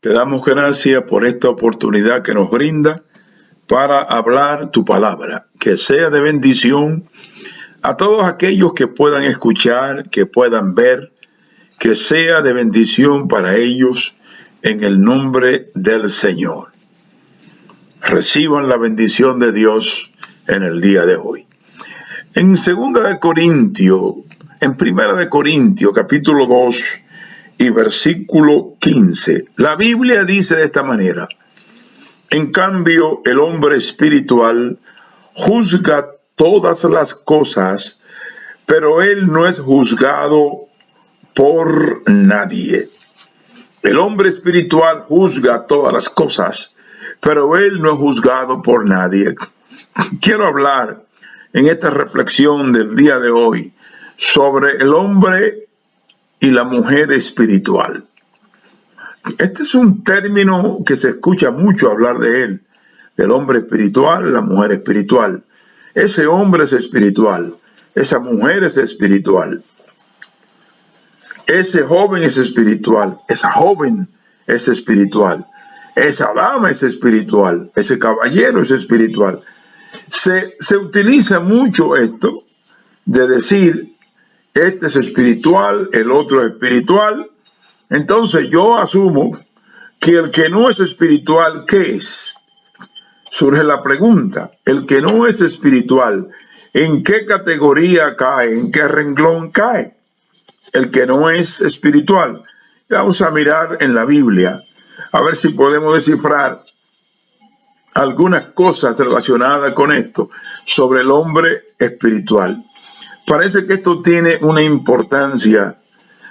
Te damos gracias por esta oportunidad que nos brinda para hablar tu palabra, que sea de bendición a todos aquellos que puedan escuchar, que puedan ver, que sea de bendición para ellos en el nombre del Señor. Reciban la bendición de Dios en el día de hoy. En 2 de Corintios, en 1 de Corintios, capítulo 2 y versículo 15, la Biblia dice de esta manera: en cambio, el hombre espiritual juzga todas las cosas, pero él no es juzgado por nadie. El hombre espiritual juzga todas las cosas, pero él no es juzgado por nadie. Quiero hablar en esta reflexión del día de hoy sobre el hombre y la mujer espiritual. Este es un término que se escucha mucho hablar de él, del hombre espiritual, la mujer espiritual. Ese hombre es espiritual, esa mujer es espiritual, ese joven es espiritual, esa joven es espiritual, esa dama es espiritual, ese caballero es espiritual. Se utiliza mucho esto de decir, este es espiritual, el otro es espiritual. Entonces yo asumo que el que no es espiritual, ¿qué es? Surge la pregunta, el que no es espiritual, ¿en qué categoría cae? ¿En qué renglón cae? El que no es espiritual. Vamos a mirar en la Biblia, a ver si podemos descifrar algunas cosas relacionadas con esto, sobre el hombre espiritual. Parece que esto tiene una importancia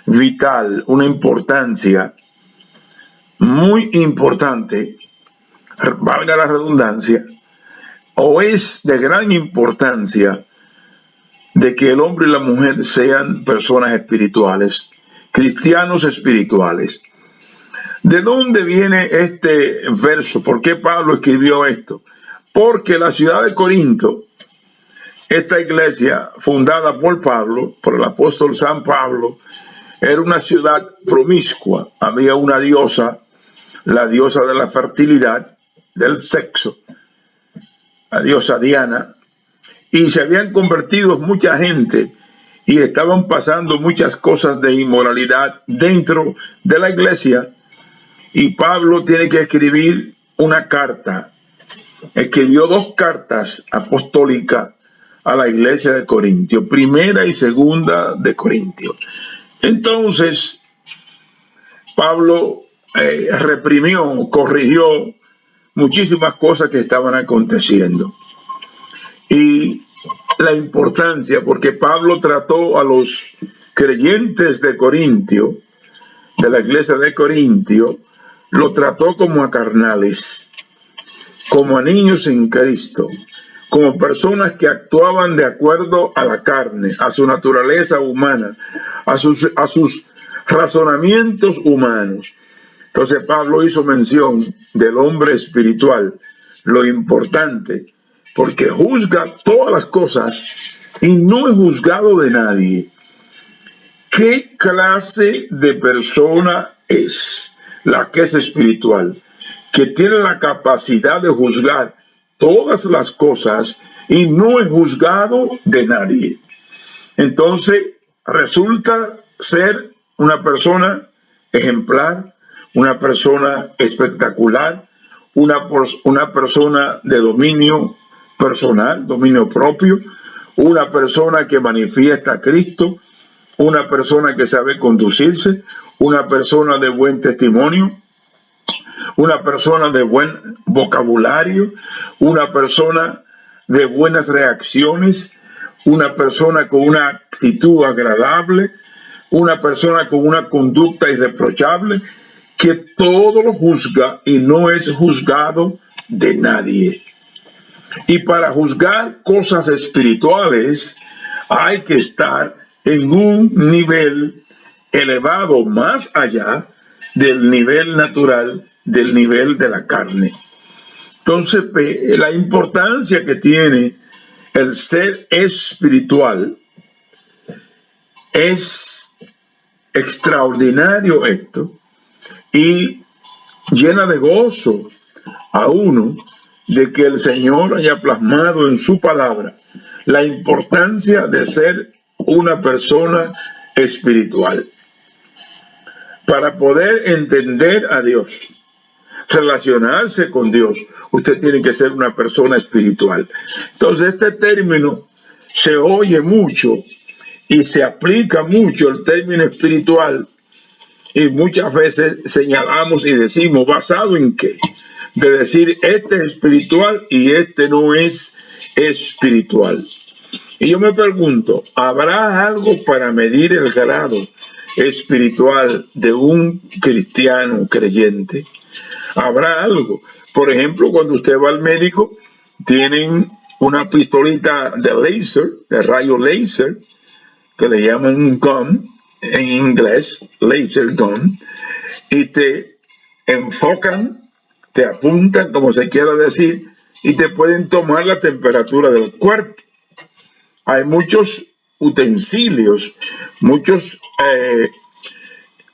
vital, una importancia muy importante, valga la redundancia, o es de gran importancia de que el hombre y la mujer sean personas espirituales, cristianos espirituales. ¿De dónde viene este verso? ¿Por qué Pablo escribió esto? Porque la ciudad de Corinto, esta iglesia fundada por Pablo, por el apóstol San Pablo, era una ciudad promiscua. Había una diosa, la diosa de la fertilidad, del sexo, la diosa Diana, y se habían convertido mucha gente y estaban pasando muchas cosas de inmoralidad dentro de la iglesia, y Pablo tiene que escribir una carta. Escribió 2 cartas apostólicas a la iglesia de Corintios, primera y segunda de Corintios. Entonces, Pablo reprimió, corrigió muchísimas cosas que estaban aconteciendo. Y la importancia, porque Pablo trató a los creyentes de Corintio, de la iglesia de Corintio, lo trató como a carnales, como a niños en Cristo, como personas que actuaban de acuerdo a la carne, a su naturaleza humana, a sus razonamientos humanos. Entonces Pablo hizo mención del hombre espiritual, lo importante, porque juzga todas las cosas y no es juzgado de nadie. ¿Qué clase de persona es la que es espiritual? Que tiene la capacidad de juzgar todas las cosas y no es juzgado de nadie. Entonces resulta ser una persona ejemplar, una persona espectacular, una persona de dominio personal, dominio propio, una persona que manifiesta a Cristo, una persona que sabe conducirse, una persona de buen testimonio, una persona de buen vocabulario, una persona de buenas reacciones, una persona con una actitud agradable, una persona con una conducta irreprochable, que todo lo juzga y no es juzgado de nadie. Y para juzgar cosas espirituales hay que estar en un nivel elevado más allá del nivel natural, del nivel de la carne. Entonces, la importancia que tiene el ser espiritual es extraordinario esto, y llena de gozo a uno de que el Señor haya plasmado en su palabra la importancia de ser una persona espiritual. Para poder entender a Dios, relacionarse con Dios, usted tiene que ser una persona espiritual. Entonces, este término se oye mucho y se aplica mucho, el término espiritual, y muchas veces señalamos y decimos, ¿basado en qué? De decir, este es espiritual y este no es espiritual. Y yo me pregunto, ¿habrá algo para medir el grado espiritual de un cristiano creyente? ¿Habrá algo? Por ejemplo, cuando usted va al médico, tienen una pistolita de láser, de rayo láser, que le llaman gun en inglés, laser gun, y te enfocan, te apuntan, como se quiera decir, y te pueden tomar la temperatura del cuerpo. Hay muchos utensilios, muchos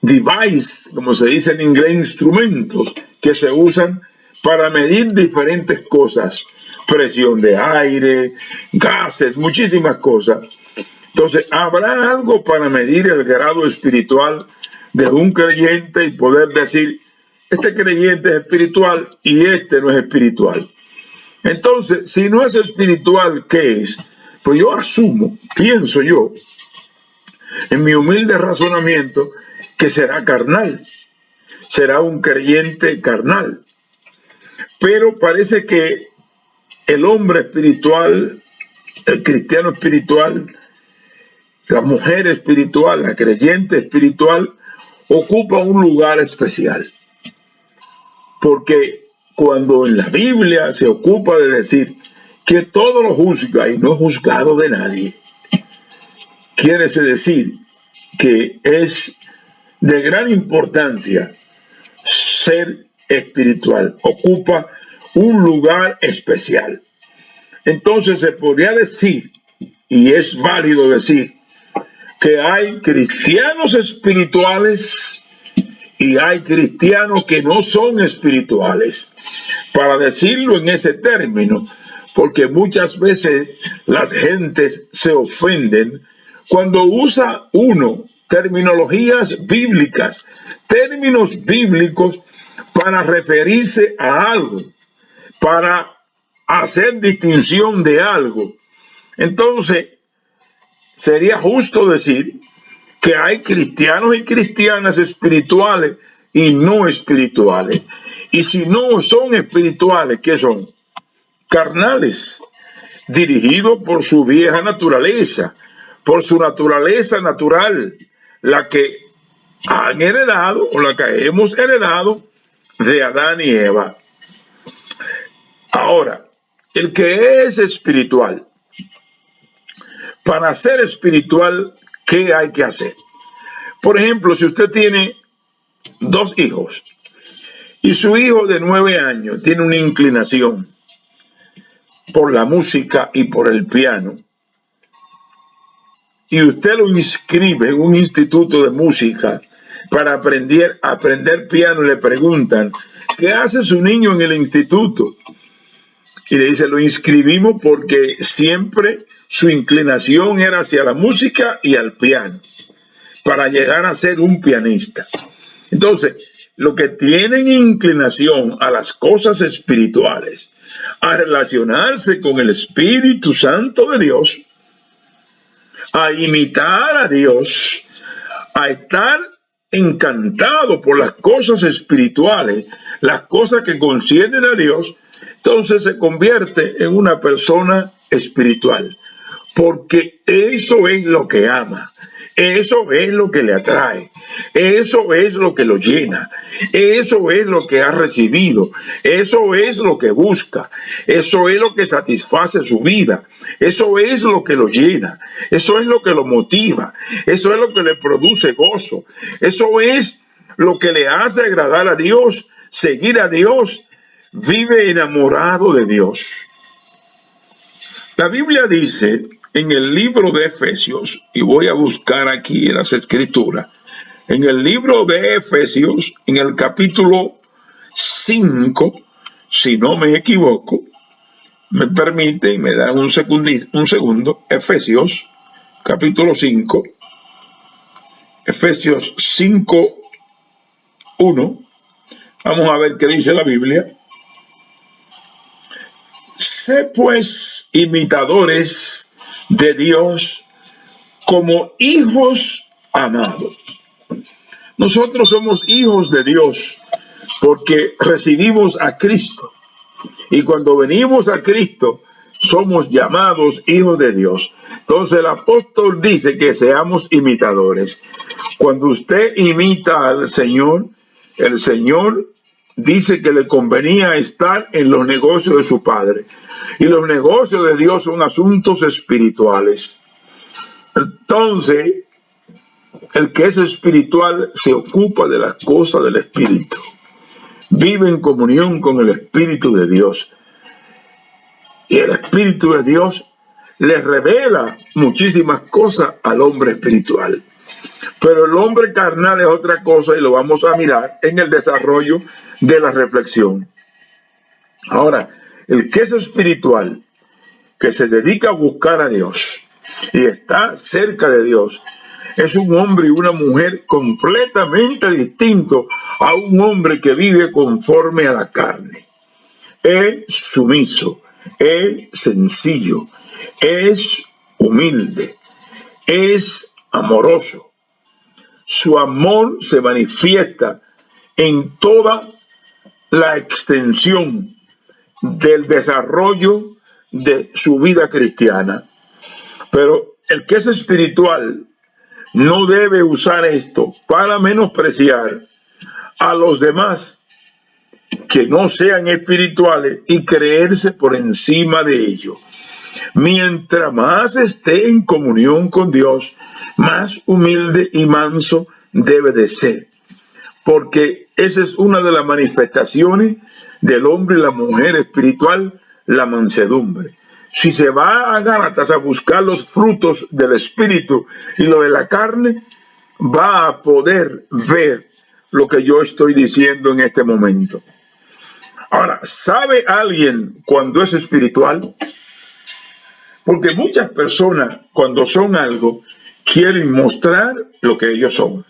devices, como se dice en inglés, instrumentos que se usan para medir diferentes cosas, presión de aire, gases, muchísimas cosas. Entonces, ¿habrá algo para medir el grado espiritual de un creyente y poder decir, este creyente es espiritual y este no es espiritual? Entonces, si no es espiritual, ¿qué es? Pues yo asumo, pienso yo, en mi humilde razonamiento, que será carnal, será un creyente carnal. Pero parece que el hombre espiritual, el cristiano espiritual, la mujer espiritual, la creyente espiritual, ocupa un lugar especial. Porque cuando en la Biblia se ocupa de decir que todo lo juzga y no es juzgado de nadie, quiere decir que es de gran importancia ser espiritual, ocupa un lugar especial. Entonces se podría decir, y es válido decir, que hay cristianos espirituales y hay cristianos que no son espirituales. Para decirlo en ese término, porque muchas veces las gentes se ofenden cuando usa uno terminologías bíblicas, términos bíblicos para referirse a algo, para hacer distinción de algo. Entonces, sería justo decir que hay cristianos y cristianas espirituales y no espirituales. Y si no son espirituales, ¿qué son? Carnales, dirigidos por su vieja naturaleza, por su naturaleza natural, la que han heredado o la que hemos heredado de Adán y Eva. Ahora, el que es espiritual, para ser espiritual, ¿qué hay que hacer? Por ejemplo, si usted tiene 2 hijos y su hijo de 9 años tiene una inclinación por la música y por el piano, y usted lo inscribe en un instituto de música para aprender piano, y le preguntan, ¿qué hace su niño en el instituto? Y le dice, lo inscribimos porque siempre su inclinación era hacia la música y al piano, para llegar a ser un pianista. Entonces, los que tienen inclinación a las cosas espirituales, a relacionarse con el Espíritu Santo de Dios, a imitar a Dios, a estar encantado por las cosas espirituales, las cosas que conciernen a Dios, entonces se convierte en una persona espiritual, porque eso es lo que ama, eso es lo que le atrae, eso es lo que lo llena, eso es lo que ha recibido, eso es lo que busca, eso es lo que satisface su vida, eso es lo que lo llena, eso es lo que lo motiva, eso es lo que le produce gozo, eso es lo que le hace agradar a Dios, seguir a Dios, vive enamorado de Dios. La Biblia dice en el libro de Efesios, y voy a buscar aquí en las Escrituras, en el libro de Efesios, en el capítulo 5, si no me equivoco, me permiten, me dan un segundo, Efesios capítulo 5, Efesios 5, 1, vamos a ver qué dice la Biblia. Sé pues imitadores de Dios como hijos amados. Nosotros somos hijos de Dios porque recibimos a Cristo. Y cuando venimos a Cristo, somos llamados hijos de Dios. Entonces el apóstol dice que seamos imitadores. Cuando usted imita al Señor, el Señor dice que le convenía estar en los negocios de su Padre. Y los negocios de Dios son asuntos espirituales. Entonces, el que es espiritual se ocupa de las cosas del Espíritu. Vive en comunión con el Espíritu de Dios. Y el Espíritu de Dios le revela muchísimas cosas al hombre espiritual. Pero el hombre carnal es otra cosa y lo vamos a mirar en el desarrollo de la reflexión. Ahora, el que es espiritual, que se dedica a buscar a Dios y está cerca de Dios, es un hombre y una mujer completamente distinto a un hombre que vive conforme a la carne. Es sumiso, es sencillo, es humilde, es amoroso. Su amor se manifiesta en toda la extensión del desarrollo de su vida cristiana. Pero el que es espiritual no debe usar esto para menospreciar a los demás que no sean espirituales y creerse por encima de ellos. Mientras más esté en comunión con Dios, más humilde y manso debe de ser, porque esa es una de las manifestaciones del hombre y la mujer espiritual, la mansedumbre. Si se va a Gálatas a buscar los frutos del espíritu y lo de la carne, va a poder ver lo que yo estoy diciendo en este momento. Ahora, ¿sabe alguien cuando es espiritual? Porque muchas personas, cuando son algo, quieren mostrar lo que ellos son.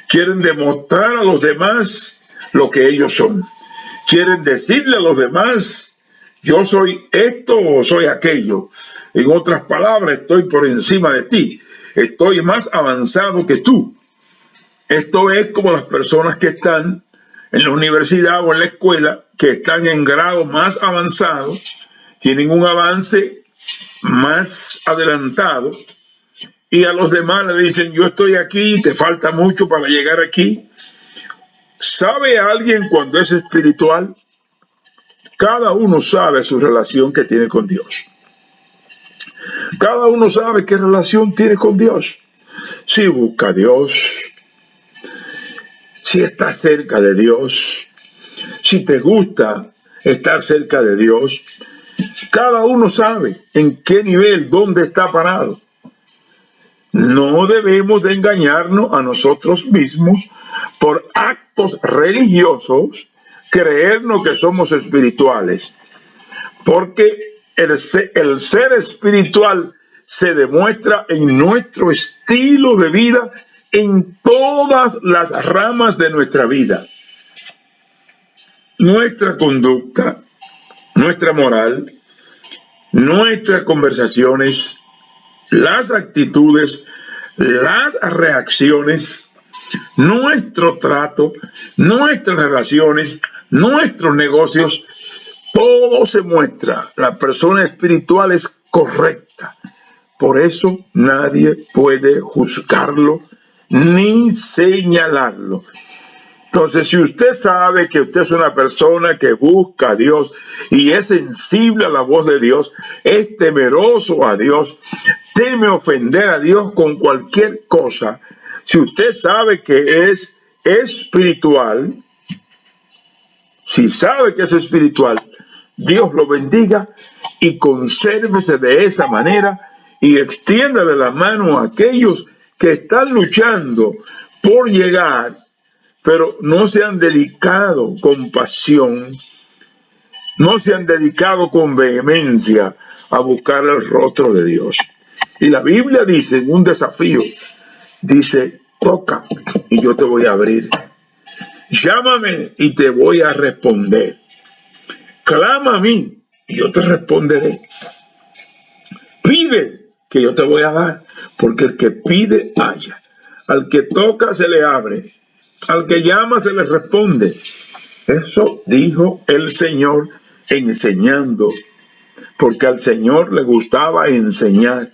Quieren demostrar a los demás lo que ellos son. Quieren decirle a los demás, yo soy esto o soy aquello. En otras palabras, estoy por encima de ti. Estoy más avanzado que tú. Esto es como las personas que están en la universidad o en la escuela, que están en grado más avanzado, tienen un avance más adelantado, y a los demás le dicen, yo estoy aquí, te falta mucho para llegar aquí. ¿Sabe alguien cuando es espiritual? Cada uno sabe su relación que tiene con Dios. Cada uno sabe qué relación tiene con Dios. Si busca a Dios, si está cerca de Dios, si te gusta estar cerca de Dios, cada uno sabe en qué nivel, dónde está parado. No debemos de engañarnos a nosotros mismos por actos religiosos, creernos que somos espirituales, porque el ser espiritual se demuestra en nuestro estilo de vida en todas las ramas de nuestra vida. Nuestra conducta, nuestra moral, nuestras conversaciones, las actitudes, las reacciones, nuestro trato, nuestras relaciones, nuestros negocios, todo se muestra. La persona espiritual es correcta. Por eso nadie puede juzgarlo ni señalarlo. Entonces, si usted sabe que usted es una persona que busca a Dios y es sensible a la voz de Dios, es temeroso a Dios, teme ofender a Dios con cualquier cosa, si usted sabe que es espiritual, si sabe que es espiritual, Dios lo bendiga y consérvese de esa manera y extiéndale la mano a aquellos que están luchando por llegar pero no se han dedicado con pasión, no se han dedicado con vehemencia a buscar el rostro de Dios. Y la Biblia dice en un desafío, dice, toca y yo te voy a abrir. Llámame y te voy a responder. Clama a mí y yo te responderé. Pide que yo te voy a dar, porque el que pide halla. Al que toca se le abre. Al que llama se le responde. Eso dijo el Señor enseñando, porque al Señor le gustaba enseñar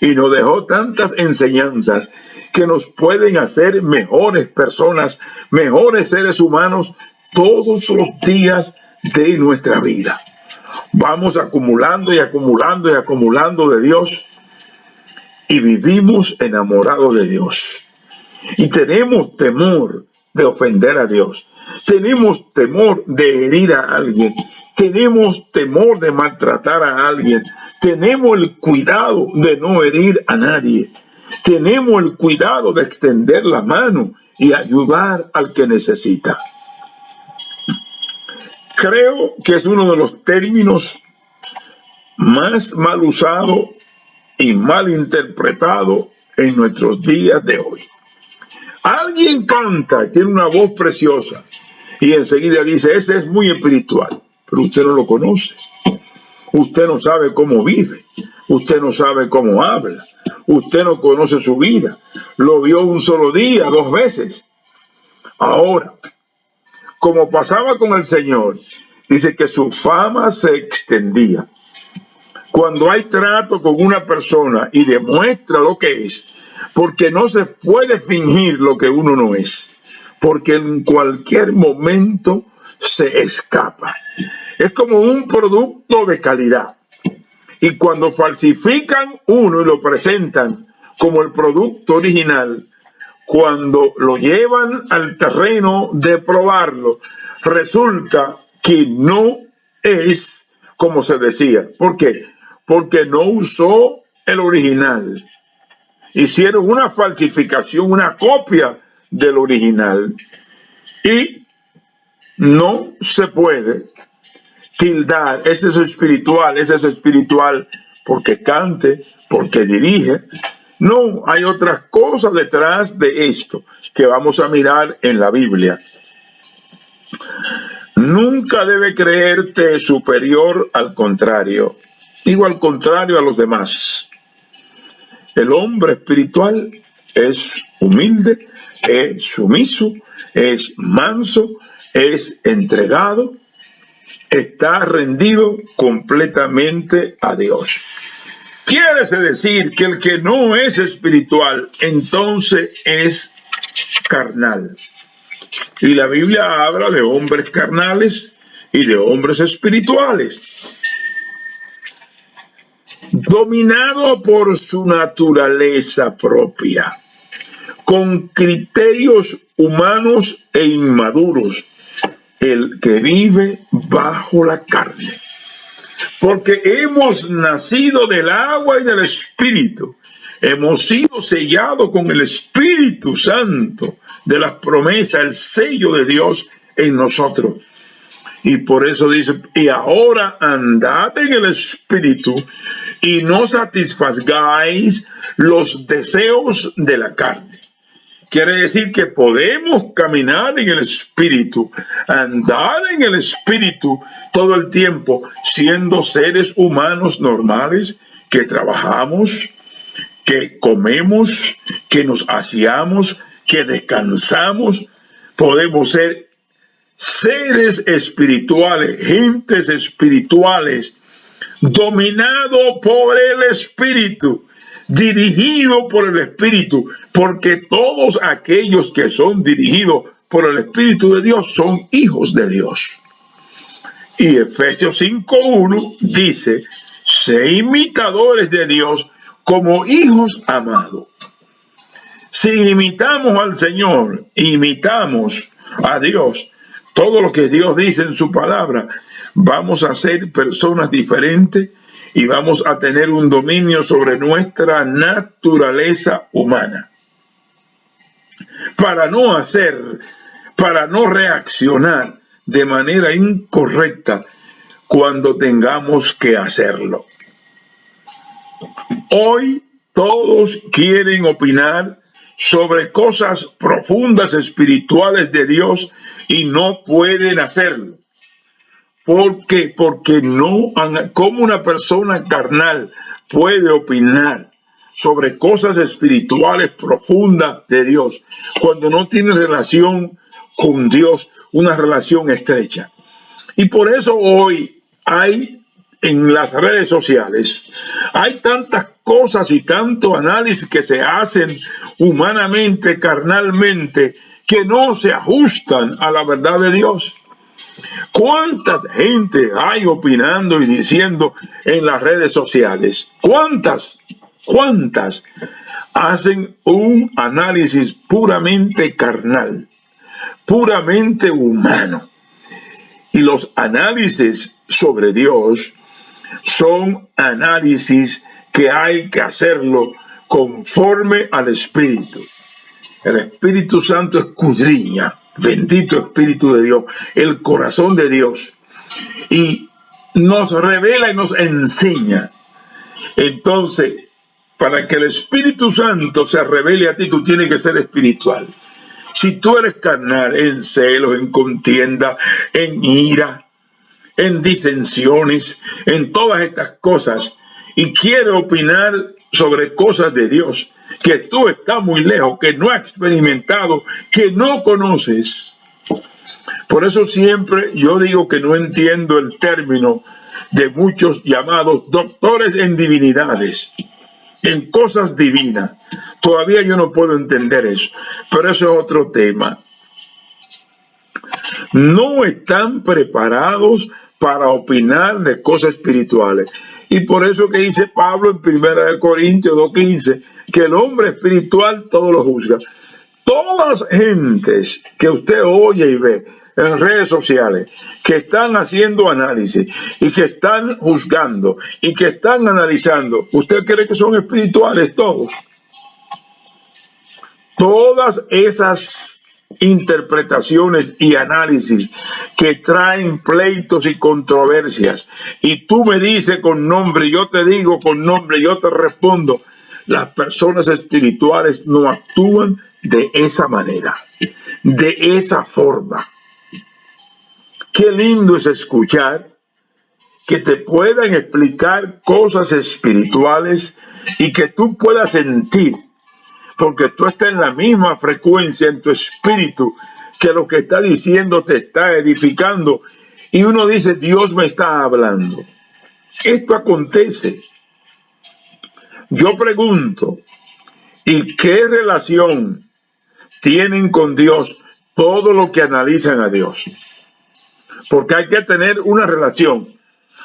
y nos dejó tantas enseñanzas que nos pueden hacer mejores personas, mejores seres humanos todos los días de nuestra vida. Vamos acumulando y acumulando y acumulando de Dios y vivimos enamorados de Dios. Y tenemos temor de ofender a Dios. Tenemos temor de herir a alguien. Tenemos temor de maltratar a alguien. Tenemos el cuidado de no herir a nadie. Tenemos el cuidado de extender la mano y ayudar al que necesita. Creo que es uno de los términos más mal usado y mal interpretado en nuestros días de hoy. Alguien canta, tiene una voz preciosa y enseguida dice, ese es muy espiritual, pero usted no lo conoce. Usted no sabe cómo vive, usted no sabe cómo habla, usted no conoce su vida. Lo vio un solo día, 2 veces. Ahora, como pasaba con el Señor, dice que su fama se extendía. Cuando hay trato con una persona y demuestra lo que es, porque no se puede fingir lo que uno no es, porque en cualquier momento se escapa. Es como un producto de calidad. Y cuando falsifican uno y lo presentan como el producto original, cuando lo llevan al terreno de probarlo, resulta que no es como se decía. ¿Por qué? Porque no usó el original. Hicieron una falsificación, una copia del original. Y no se puede tildar, ese es espiritual porque cante, porque dirige. No, hay otras cosas detrás de esto que vamos a mirar en la Biblia. Nunca debe creerte superior al contrario, digo al contrario a los demás. El hombre espiritual es humilde, es sumiso, es manso, es entregado, está rendido completamente a Dios. Quiere decir que el que no es espiritual, entonces es carnal. Y la Biblia habla de hombres carnales y de hombres espirituales. Dominado por su naturaleza propia, con criterios humanos e inmaduros, el que vive bajo la carne. Porque hemos nacido del agua y del Espíritu. Hemos sido sellados con el Espíritu Santo de las promesas, el sello de Dios en nosotros. Y por eso dice, y ahora andad en el Espíritu y no satisfagáis los deseos de la carne. Quiere decir que podemos caminar en el Espíritu, andar en el Espíritu todo el tiempo, siendo seres humanos normales, que trabajamos, que comemos, que nos aseamos, que descansamos. Podemos ser seres espirituales, gentes espirituales, dominado por el Espíritu, dirigido por el Espíritu, porque todos aquellos que son dirigidos por el Espíritu de Dios son hijos de Dios. Y Efesios 5:1 dice, sé imitadores de Dios como hijos amados. Si imitamos al Señor, imitamos a Dios, todo lo que Dios dice en su palabra, vamos a ser personas diferentes y vamos a tener un dominio sobre nuestra naturaleza humana. Para no hacer para no reaccionar de manera incorrecta cuando tengamos que hacerlo. Hoy todos quieren opinar sobre cosas profundas espirituales de Dios y no pueden hacerlo. ¿Por qué? Porque no, como una persona carnal puede opinar sobre cosas espirituales profundas de Dios cuando no tiene relación con Dios, una relación estrecha. Y por eso hoy hay en las redes sociales, hay tantas cosas y tanto análisis que se hacen humanamente, carnalmente, que no se ajustan a la verdad de Dios. ¿Cuánta gente hay opinando y diciendo en las redes sociales? ¿Cuántas hacen un análisis puramente carnal, puramente humano? Y los análisis sobre Dios son análisis que hay que hacerlo conforme al Espíritu. El Espíritu Santo escudriña, bendito Espíritu de Dios, el corazón de Dios, y nos revela y nos enseña. Entonces, para que el Espíritu Santo se revele a ti, tú tienes que ser espiritual. Si tú eres carnal, en celos, en contienda, en ira, en disensiones, en todas estas cosas, y quieres opinar sobre cosas de Dios, que tú estás muy lejos, que no has experimentado, que no conoces. Por eso siempre yo digo que no entiendo el término de muchos llamados doctores en divinidades, en cosas divinas. Todavía yo no puedo entender eso, pero eso es otro tema. No están preparados para opinar de cosas espirituales. Y por eso que dice Pablo en 1 Corintios 2:15, que el hombre espiritual todo lo juzga. Todas las gentes que usted oye y ve en redes sociales, que están haciendo análisis y que están juzgando y que están analizando, ¿usted cree que son espirituales todos? Todas esas interpretaciones y análisis que traen pleitos y controversias, y tú me dices con nombre, yo te digo con nombre, yo te respondo, las personas espirituales no actúan de esa manera, de esa forma. Qué lindo es escuchar que te puedan explicar cosas espirituales y que tú puedas sentir, porque tú estás en la misma frecuencia en tu espíritu, que lo que está diciendo te está edificando, y uno dice, Dios me está hablando. Esto acontece. Yo pregunto, ¿y qué relación tienen con Dios todo lo que analizan a Dios? Porque hay que tener una relación,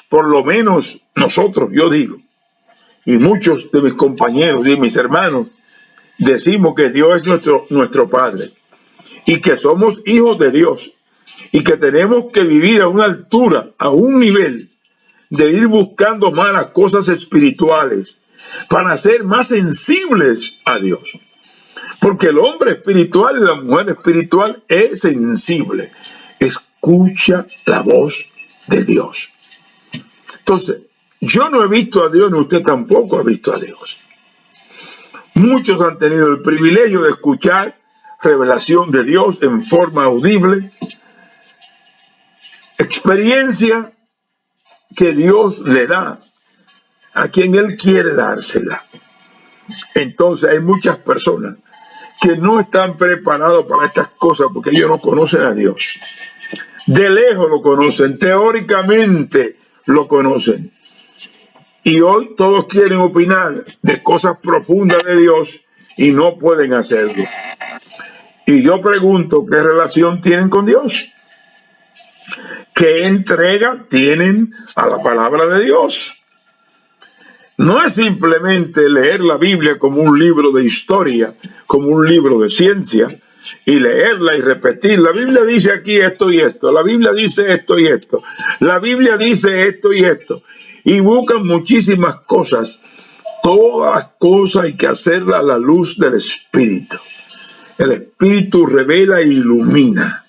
por lo menos nosotros, yo digo, y muchos de mis compañeros y mis hermanos, decimos que Dios es nuestro Padre y que somos hijos de Dios y que tenemos que vivir a una altura, a un nivel de ir buscando más las cosas espirituales para ser más sensibles a Dios. Porque el hombre espiritual y la mujer espiritual es sensible. Escucha la voz de Dios. Entonces, yo no he visto a Dios, ni usted tampoco ha visto a Dios. Muchos han tenido el privilegio de escuchar revelación de Dios en forma audible, experiencia que Dios le da a quien Él quiere dársela. Entonces hay muchas personas que no están preparados para estas cosas porque ellos no conocen a Dios. De lejos lo conocen, teóricamente lo conocen. Y hoy todos quieren opinar de cosas profundas de Dios y no pueden hacerlo. Y yo pregunto, ¿qué relación tienen con Dios? ¿Qué entrega tienen a la palabra de Dios? No es simplemente leer la Biblia como un libro de historia, como un libro de ciencia, y leerla y repetir. La Biblia dice aquí esto y esto, la Biblia dice esto y esto, la Biblia dice esto y esto, y buscan muchísimas cosas. Todas las cosas hay que hacerlas a la luz del Espíritu. El Espíritu revela e ilumina.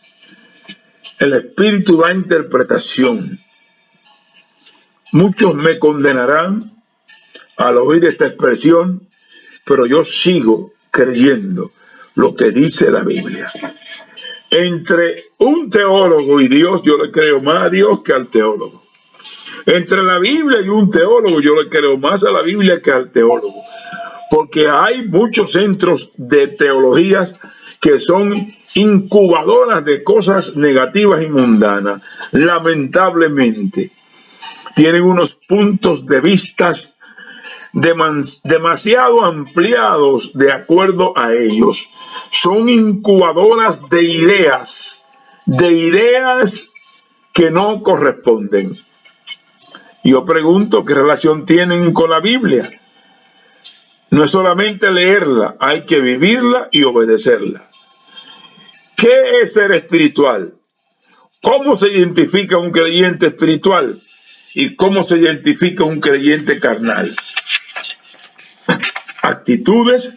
el Espíritu da interpretación. Muchos me condenarán al oír esta expresión, pero yo sigo creyendo lo que dice la Biblia. Entre un teólogo y Dios, yo le creo más a Dios que al teólogo. Entre la Biblia y un teólogo, yo le creo más a la Biblia que al teólogo. Porque hay muchos centros de teologías que son incubadoras de cosas negativas y mundanas. Lamentablemente, tienen unos puntos de vista demasiado ampliados de acuerdo a ellos. Son incubadoras de ideas que no corresponden. Yo pregunto, ¿qué relación tienen con la Biblia? No es solamente leerla, hay que vivirla y obedecerla. ¿Qué es ser espiritual? ¿Cómo se identifica un creyente espiritual? ¿Y cómo se identifica un creyente carnal? Actitudes,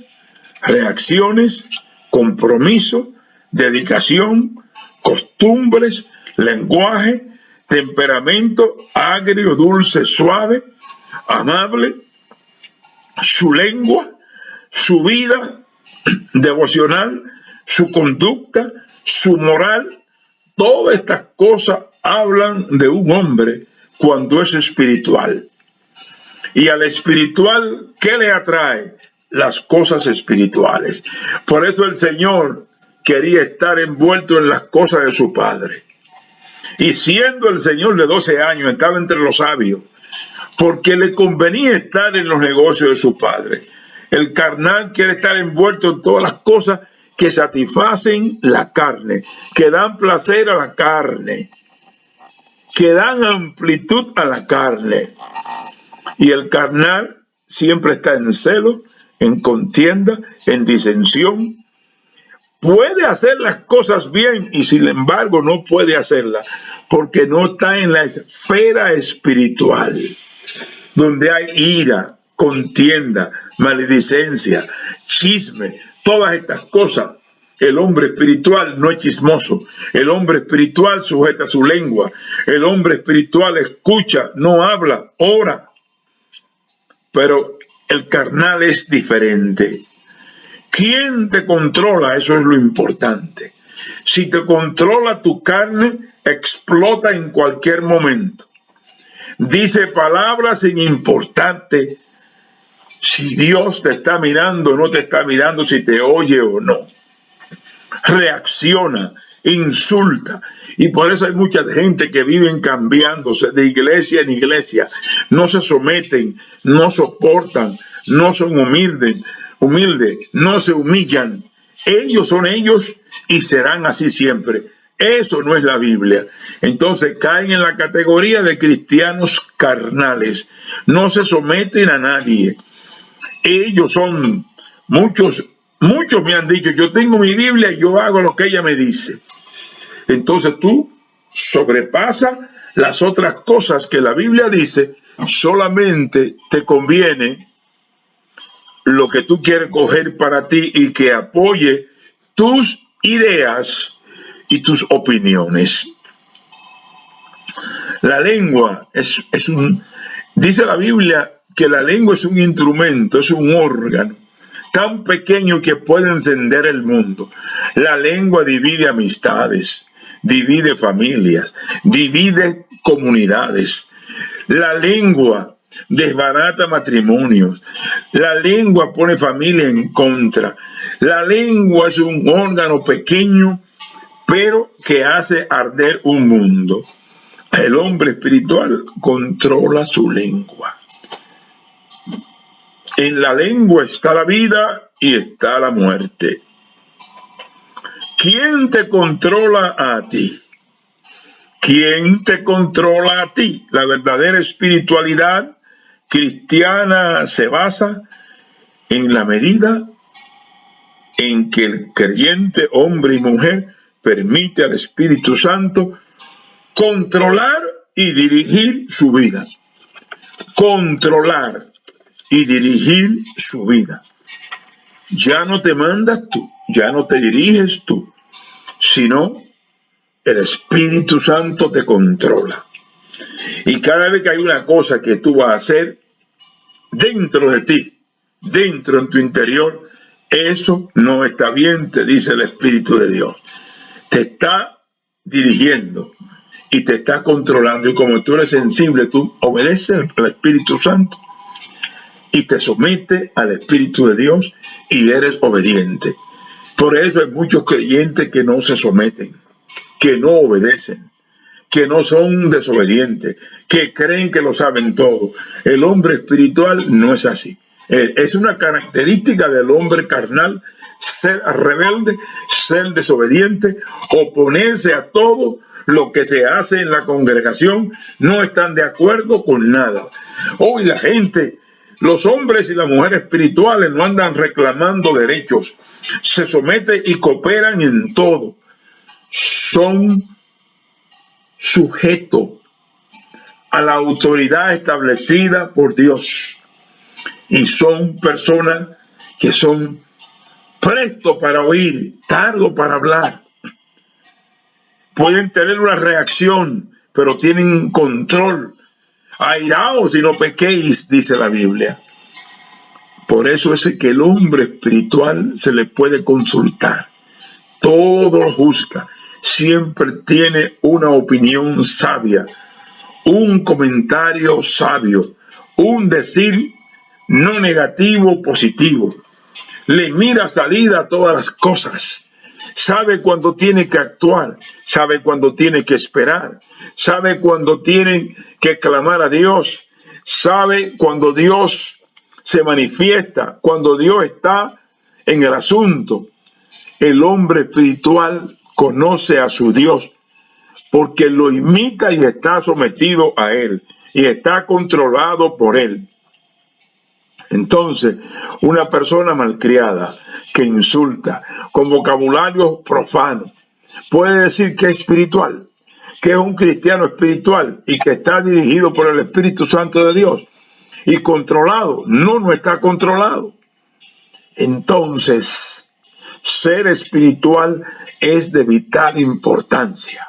reacciones, compromiso, dedicación, costumbres, lenguaje, temperamento, agrio, dulce, suave, amable, su lengua, su vida devocional, su conducta, su moral. Todas estas cosas hablan de un hombre cuando es espiritual. Y al espiritual, ¿qué le atrae? Las cosas espirituales. Por eso el Señor quería estar envuelto en las cosas de su Padre. Y siendo el Señor de 12 años, estaba entre los sabios, porque le convenía estar en los negocios de su Padre. El carnal quiere estar envuelto en todas las cosas que satisfacen la carne, que dan placer a la carne, que dan amplitud a la carne. Y el carnal siempre está en celo, en contienda, en disensión. Puede hacer las cosas bien y sin embargo no puede hacerlas porque no está en la esfera espiritual, donde hay ira, contienda, maledicencia, chisme, todas estas cosas. El hombre espiritual no es chismoso. El hombre espiritual sujeta su lengua. El hombre espiritual escucha, no habla, ora. Pero el carnal es diferente. ¿Quién te controla? Eso es lo importante. Si te controla tu carne, explota en cualquier momento. Dice palabras sin importarte si Dios te está mirando o no te está mirando, si te oye o no. Reacciona, insulta. Y por eso hay mucha gente que viven cambiándose de iglesia en iglesia. No se someten, no soportan, no son humildes, no se humillan. Ellos son ellos y serán así siempre. Eso no es la Biblia. Entonces caen en la categoría de cristianos carnales. No se someten a nadie. Ellos son muchos me han dicho, yo tengo mi Biblia y yo hago lo que ella me dice. Entonces tú sobrepasas las otras cosas que la Biblia dice, solamente te conviene lo que tú quieres coger para ti y que apoye tus ideas y tus opiniones. La lengua dice la Biblia que la lengua es un instrumento, es un órgano tan pequeño que puede encender el mundo. La lengua divide amistades, divide familias, divide comunidades. La lengua desbarata matrimonios. La lengua pone familia en contra. La lengua es un órgano pequeño, pero que hace arder un mundo. El hombre espiritual controla su lengua. En la lengua está la vida y está la muerte. ¿Quién te controla a ti? ¿Quién te controla a ti? La verdadera espiritualidad cristiana se basa en la medida en que el creyente, hombre y mujer, permite al Espíritu Santo controlar y dirigir su vida. Controlar y dirigir su vida. Ya no te mandas tú, ya no te diriges tú, sino el Espíritu Santo te controla. Y cada vez que hay una cosa que tú vas a hacer dentro de ti, dentro en tu interior, eso no está bien, te dice el Espíritu de Dios. Te está dirigiendo y te está controlando. Y como tú eres sensible, tú obedeces al Espíritu Santo y te sometes al Espíritu de Dios y eres obediente. Por eso hay muchos creyentes que no se someten, que no obedecen, que no son desobedientes, que creen que lo saben todo. El hombre espiritual no es así. Es una característica del hombre carnal ser rebelde, ser desobediente, oponerse a todo lo que se hace en la congregación, no están de acuerdo con nada. Hoy la gente, los hombres y las mujeres espirituales no andan reclamando derechos, se someten y cooperan en todo. Son sujetos a la autoridad establecida por Dios y son personas que son prestos para oír, tardos para hablar. Pueden tener una reacción, pero tienen control. Airaos y no pequéis, dice la Biblia. Por eso es que el hombre espiritual se le puede consultar. Todo lo juzga. Siempre tiene una opinión sabia, un comentario sabio, un decir no negativo, positivo. Le mira salida a todas las cosas. Sabe cuando tiene que actuar, sabe cuando tiene que esperar, sabe cuando tiene que clamar a Dios, sabe cuando Dios se manifiesta, cuando Dios está en el asunto. El hombre espiritual conoce a su Dios porque lo imita y está sometido a él y está controlado por él. Entonces, una persona malcriada que insulta con vocabulario profano puede decir que es espiritual, que es un cristiano espiritual y que está dirigido por el Espíritu Santo de Dios y controlado. No, no está controlado. Entonces, ser espiritual es de vital importancia.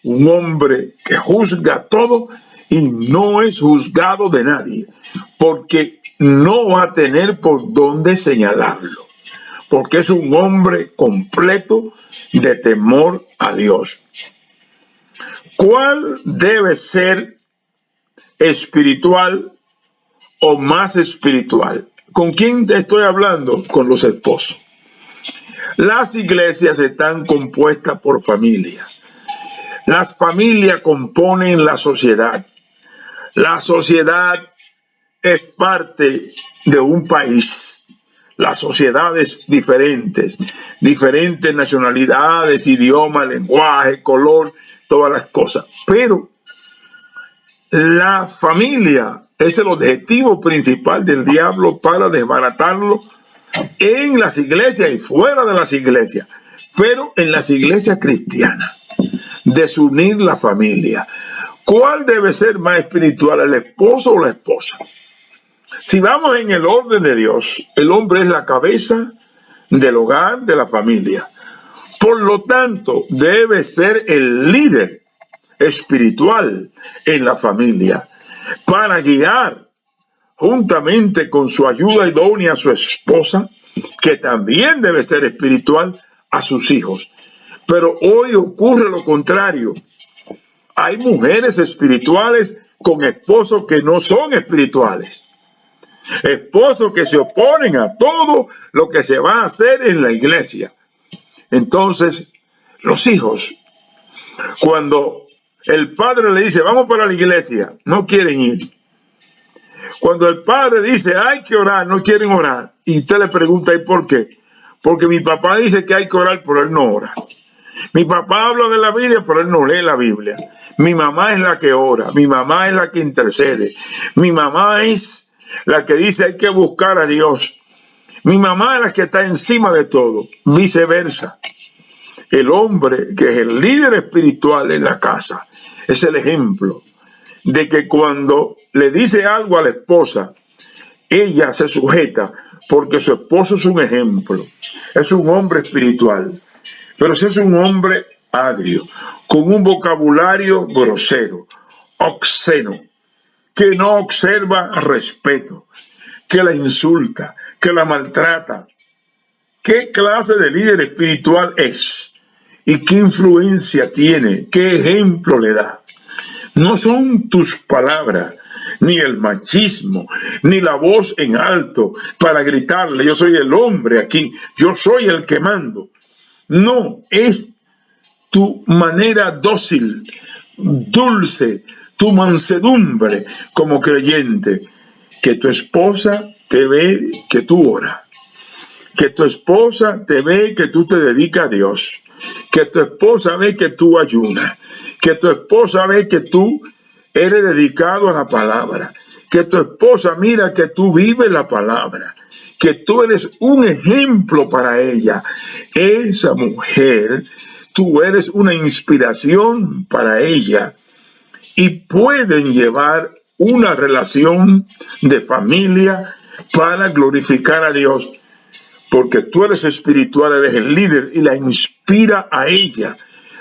Un hombre que juzga todo y no es juzgado de nadie, porque no va a tener por dónde señalarlo, porque es un hombre completo de temor a Dios. ¿Cuál debe ser espiritual o más espiritual? ¿Con quién estoy hablando? Con los esposos. Las iglesias están compuestas por familias. Las familias componen la sociedad. La sociedad es parte de un país. Las sociedades diferentes, diferentes nacionalidades, idiomas, lenguaje, color, todas las cosas. Pero la familia es el objetivo principal del diablo para desbaratarlo en las iglesias y fuera de las iglesias, pero en las iglesias cristianas, desunir la familia. ¿Cuál debe ser más espiritual, el esposo o la esposa? Si vamos en el orden de Dios, el hombre es la cabeza del hogar, de la familia. Por lo tanto, debe ser el líder espiritual en la familia para guiar juntamente con su ayuda idónea a su esposa, que también debe ser espiritual, a sus hijos. Pero hoy ocurre lo contrario. Hay mujeres espirituales con esposos que no son espirituales. Esposos que se oponen a todo lo que se va a hacer en la iglesia. Entonces, los hijos, cuando el padre le dice, vamos para la iglesia, no quieren ir. Cuando el padre dice, hay que orar, no quieren orar. Y usted le pregunta, ¿y por qué? Porque mi papá dice que hay que orar, pero él no ora. Mi papá habla de la Biblia, pero él no lee la Biblia. Mi mamá es la que ora, mi mamá es la que intercede. Mi mamá es la que dice, hay que buscar a Dios. Mi mamá es la que está encima de todo, viceversa. El hombre que es el líder espiritual en la casa es el ejemplo de que cuando le dice algo a la esposa, ella se sujeta porque su esposo es un ejemplo, es un hombre espiritual. Pero si es un hombre agrio, con un vocabulario grosero, obsceno, que no observa respeto, que la insulta, que la maltrata. ¿Qué clase de líder espiritual es? ¿Y qué influencia tiene? ¿Qué ejemplo le da? No son tus palabras, ni el machismo, ni la voz en alto para gritarle, yo soy el hombre aquí, yo soy el que mando. No, es tu manera dócil, dulce, tu mansedumbre como creyente, que tu esposa te ve que tú oras, que tu esposa te ve que tú te dedicas a Dios, que tu esposa ve que tú ayunas, que tu esposa ve que tú eres dedicado a la palabra, que tu esposa mira que tú vives la palabra, que tú eres un ejemplo para ella. Esa mujer, tú eres una inspiración para ella y pueden llevar una relación de familia para glorificar a Dios, porque tú eres espiritual, eres el líder y la inspira a ella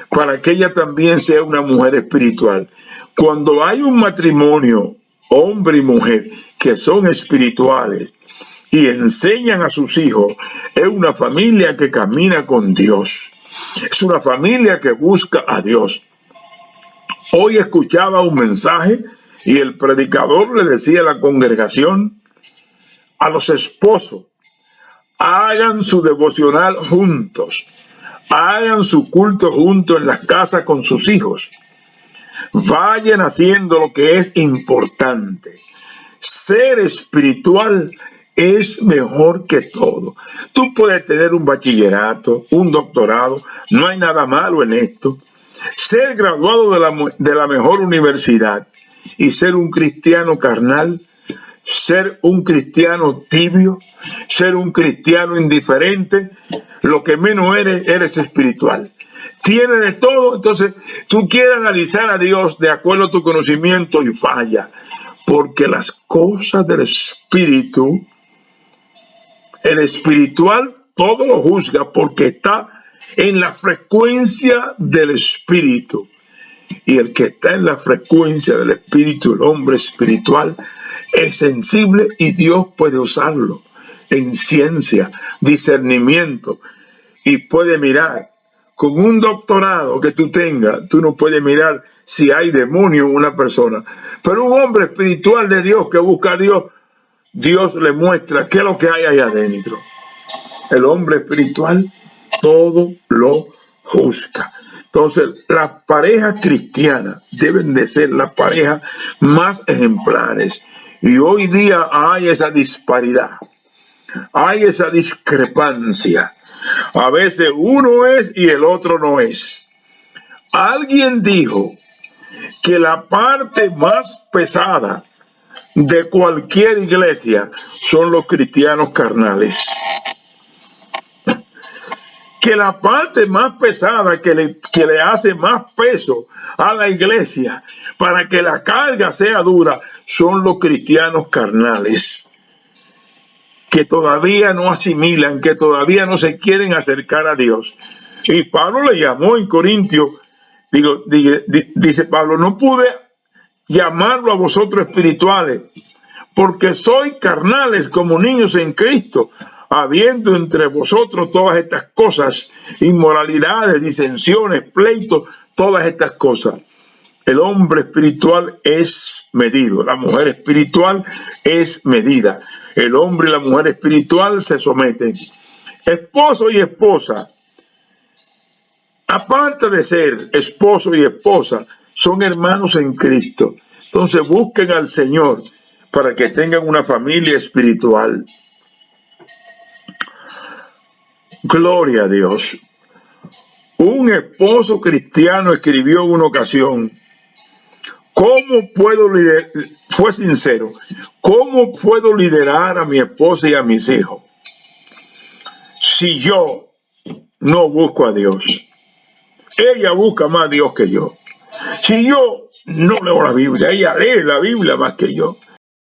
para que ella también sea una mujer espiritual. Cuando hay un matrimonio, hombre y mujer, que son espirituales y enseñan a sus hijos, es una familia que camina con Dios. Es una familia que busca a Dios. Hoy escuchaba un mensaje y el predicador le decía a la congregación, a los esposos, hagan su devocional juntos, hagan su culto juntos en las casas con sus hijos. Vayan haciendo lo que es importante. Ser espiritual es mejor que todo. Tú puedes tener un bachillerato, un doctorado, no hay nada malo en esto. Ser graduado de la mejor universidad y ser un cristiano carnal, ser un cristiano tibio, ser un cristiano indiferente, lo que menos eres espiritual. Tiene de todo, entonces tú quieres analizar a Dios de acuerdo a tu conocimiento y falla, porque las cosas del espíritu, el espiritual todo lo juzga porque está en la frecuencia del espíritu. Y el que está en la frecuencia del espíritu, el hombre espiritual, es sensible y Dios puede usarlo en ciencia, discernimiento, y puede mirar. Con un doctorado que tú tengas, tú no puedes mirar si hay demonio en una persona. Pero un hombre espiritual de Dios que busca a Dios, Dios le muestra qué es lo que hay ahí adentro. El hombre espiritual todo lo juzga. Entonces, las parejas cristianas deben de ser las parejas más ejemplares. Y hoy día hay esa disparidad, hay esa discrepancia. A veces uno es y el otro no es. Alguien dijo que la parte más pesada de cualquier iglesia son los cristianos carnales. Que la parte más pesada que le hace más peso a la iglesia para que la carga sea dura son los cristianos carnales, que todavía no asimilan, que todavía no se quieren acercar a Dios. Y Pablo le llamó en Corintios, dice Pablo, no pude llamarlo a vosotros espirituales, porque sois carnales como niños en Cristo, habiendo entre vosotros todas estas cosas, inmoralidades, disensiones, pleitos, todas estas cosas. El hombre espiritual es medido, la mujer espiritual es medida. El hombre y la mujer espiritual se someten. Esposo y esposa, aparte de ser esposo y esposa, son hermanos en Cristo. Entonces busquen al Señor para que tengan una familia espiritual. Gloria a Dios. Un esposo cristiano escribió en una ocasión, ¿cómo puedo liderar? Fue sincero, ¿cómo puedo liderar a mi esposa y a mis hijos si yo no busco a Dios? Ella busca más a Dios que yo. Si yo no leo la Biblia, ella lee la Biblia más que yo.